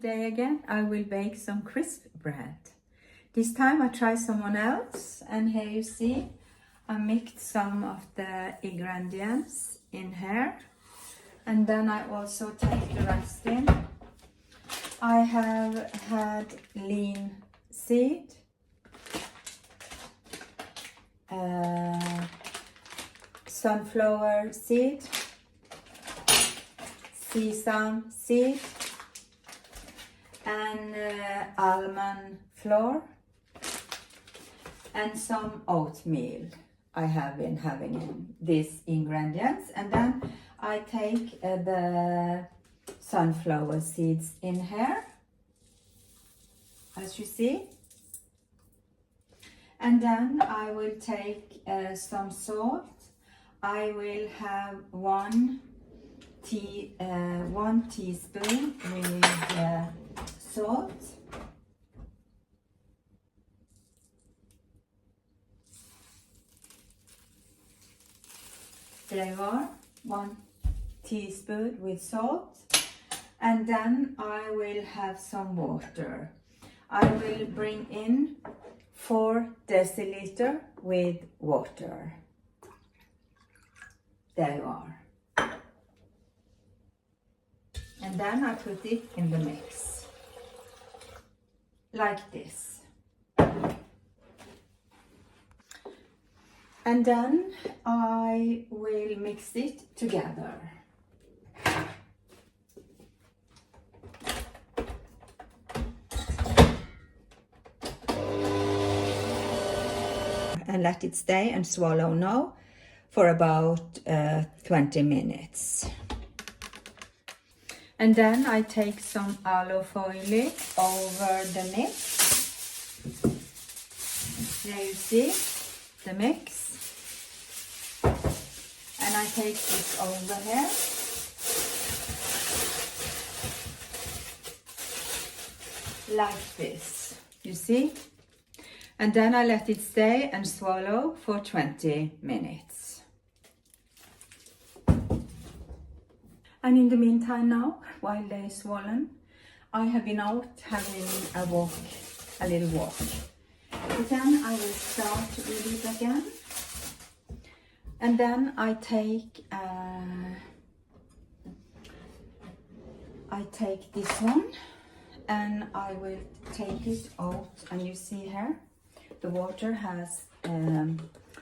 today again I will bake some crisp bread. This time I try someone else, and here you see I mixed some of the ingredients in here, and then I also take the rest in. I have had linseed, sunflower seed, sesam seed, and almond flour, and some oatmeal. I have been having these ingredients, and then I take the sunflower seeds in here, as you see, and then I will take some salt. I will have one teaspoon with salt. There you are, 1 teaspoon with salt. And then I will have some water. I will bring in 4 deciliter with water. There you are. And then I put it in the mix, like this. And then I will mix it together. And let it stay and swallow now for about 20 minutes. And then I take some olive oil over the mix. There you see the mix. And I take this over here. Like this, you see? And then I let it stay and swallow for 20 minutes. And in the meantime now, while they're swollen, I have been out having a little walk. But then I will start with it again. And then I take this one, and I will take it out, and you see here the water has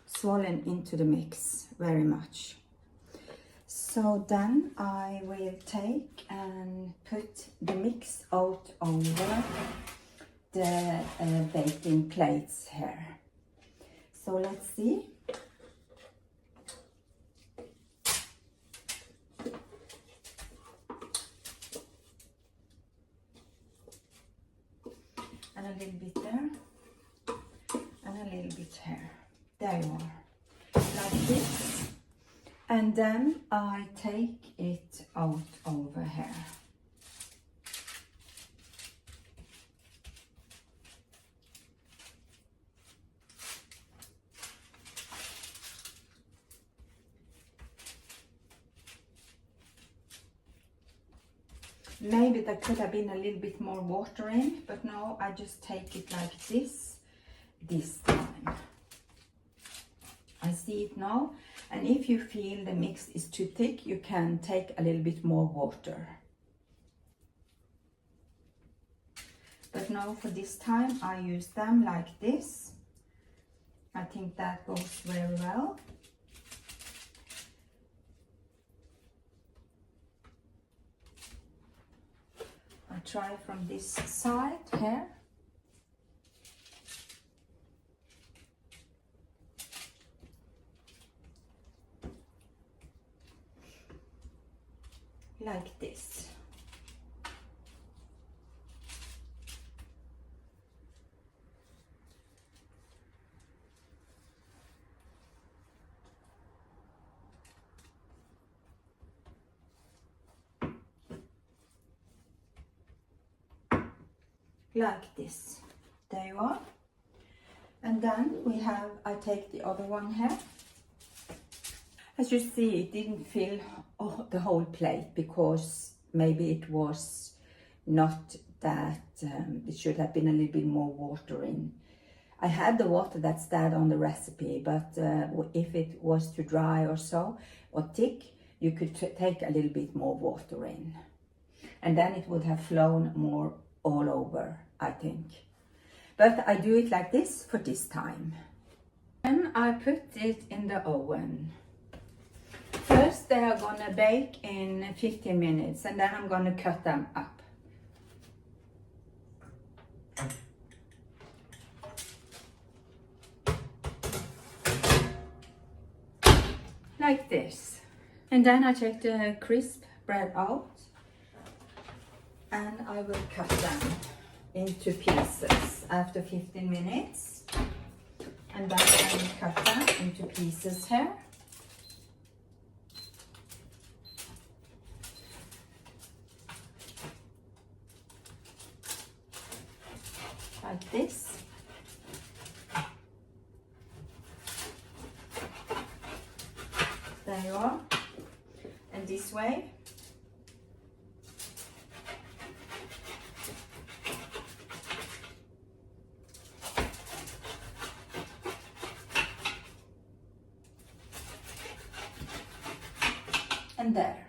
swollen into the mix very much. So then I will take and put the mix out over the baking plates here. So let's see. And a little bit there, and a little bit here. There you are, like this. And then I take it out over here. Maybe there could have been a little bit more water in, but no, I just take it like this time. I see it now, and if you feel the mix is too thick, you can take a little bit more water. But now for this time, I use them like this. I think that goes very well. I try from this side here. Like this. Like this. There you are. And then I take the other one here. As you see, it didn't fill the whole plate because maybe it was not that it should have been a little bit more water in. I had the water that's that on the recipe, but if it was too dry or so, or thick, you could take a little bit more water in. And then it would have flown more all over, I think. But I do it like this for this time. Then I put it in the oven. First they are gonna bake in 15 minutes, and then I'm gonna cut them up. Like this. And then I take the crisp bread out and I will cut them into pieces after 15 minutes. And then I will cut them into pieces here. Like this. There you are. And this way. And there.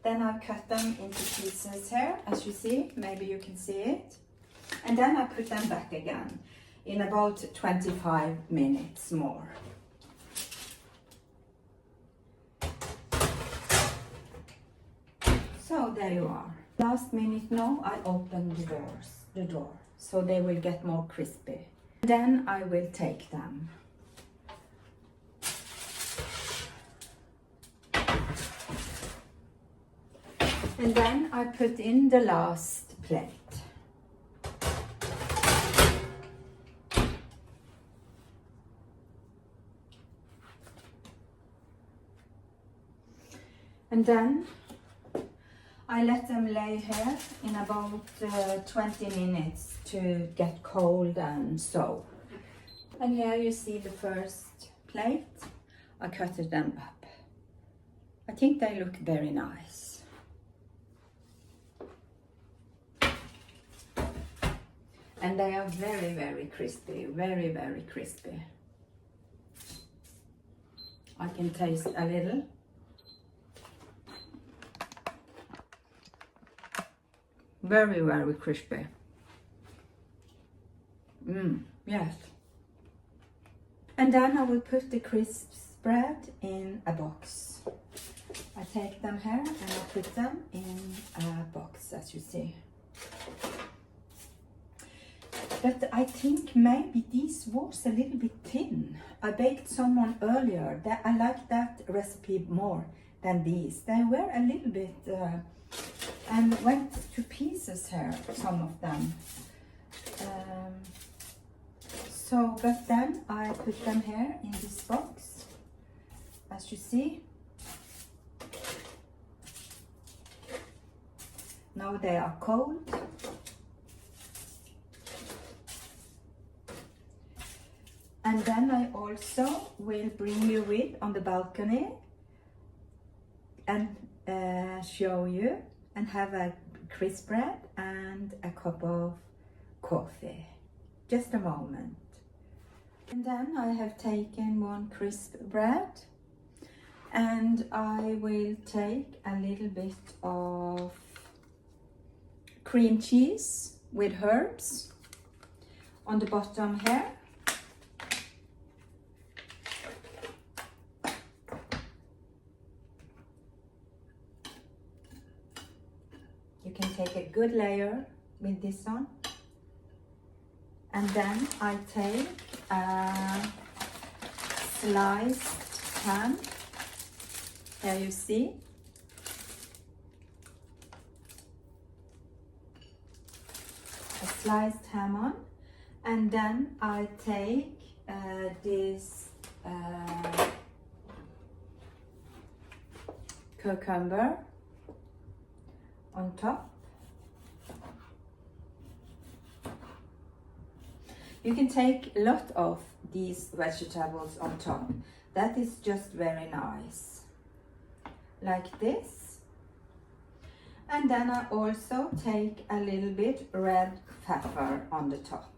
Then I've cut them into pieces here, as you see. Maybe you can see it. And then I put them back again in about 25 minutes more. So there you are. Last minute now I open the door so they will get more crispy. Then I will take them. And then I put in the last plate. And then I let them lay here in about 20 minutes to get cold and so. And here you see the first plate. I cut them up. I think they look very nice. And they are very, very crispy, very, very crispy. I can taste a little. Very, very crispy. Yes. And then I will put the crisp bread in a box. I take them here and I put them in a box, as you see. But I think maybe this was a little bit thin. I baked someone earlier. I like that recipe more than these. They were a little bit... and went to pieces here, some of them. But then I put them here in this box, as you see. Now they are cold. And then I also will bring you with on the balcony and show you and have a crisp bread and a cup of coffee. Just a moment. And then I have taken one crisp bread and I will take a little bit of cream cheese with herbs on the bottom here. You can take a good layer with this on. And then I take a sliced ham. There you see. A sliced ham on. And then I take this cucumber on top. You can take a lot of these vegetables on top. That is just very nice. Like this. And then I also take a little bit red pepper on the top.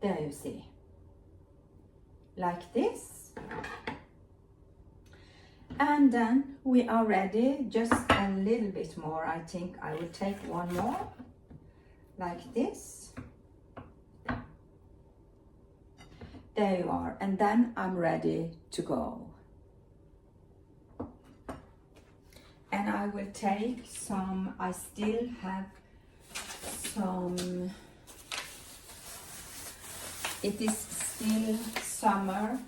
There you see, like this. And then we are ready, just a little bit more. I think I will take one more, like this. There you are, and then I'm ready to go. And I will take some, I still have some, it is still summer,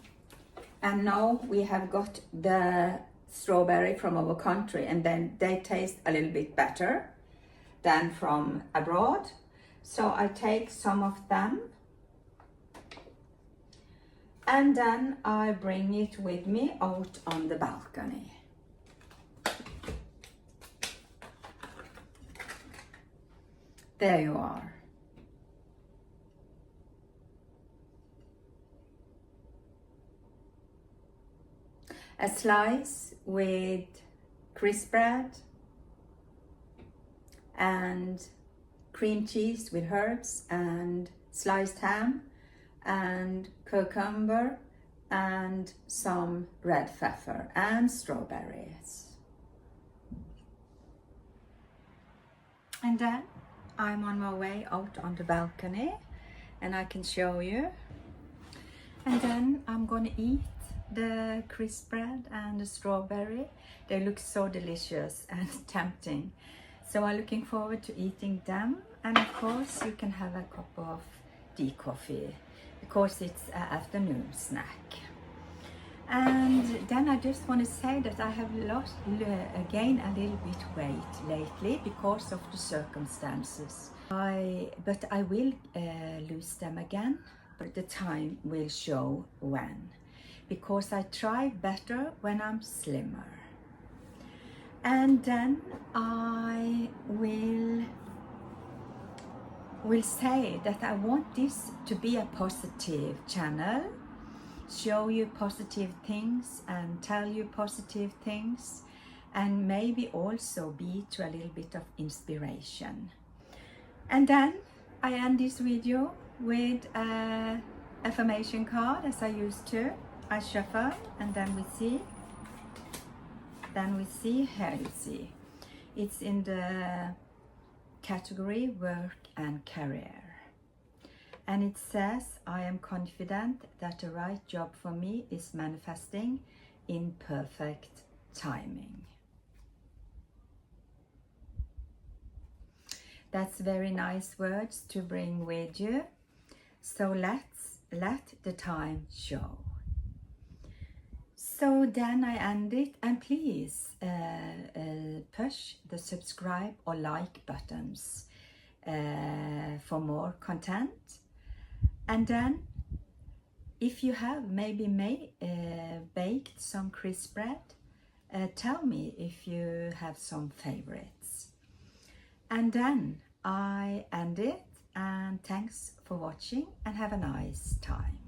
and now we have got the strawberry from our country, and then they taste a little bit better than from abroad. So I take some of them, and then I bring it with me out on the balcony. There you are. A slice with crisp bread and cream cheese with herbs and sliced ham and cucumber and some red pepper and strawberries. And then I'm on my way out on the balcony, and I can show you. And then I'm gonna eat the crisp bread and the strawberry. They look so delicious and tempting. So I'm looking forward to eating them. And of course you can have a cup of tea coffee because it's an afternoon snack. And then I just want to say that I have gained a little bit weight lately because of the circumstances. But I will lose them again, but the time will show when. Because I try better when I'm slimmer. And then I will say that I want this to be a positive channel, show you positive things and tell you positive things, and maybe also be to a little bit of inspiration. And then I end this video with an affirmation card, as I used to. I shuffle, and then we see, here you see, it's in the category work and career. And it says, I am confident that the right job for me is manifesting in perfect timing. That's very nice words to bring with you. So let the time show. So then I end it, and please push the subscribe or like buttons for more content. And then if you have maybe baked some crisp bread, tell me if you have some favorites. And then I end it, and thanks for watching and have a nice time.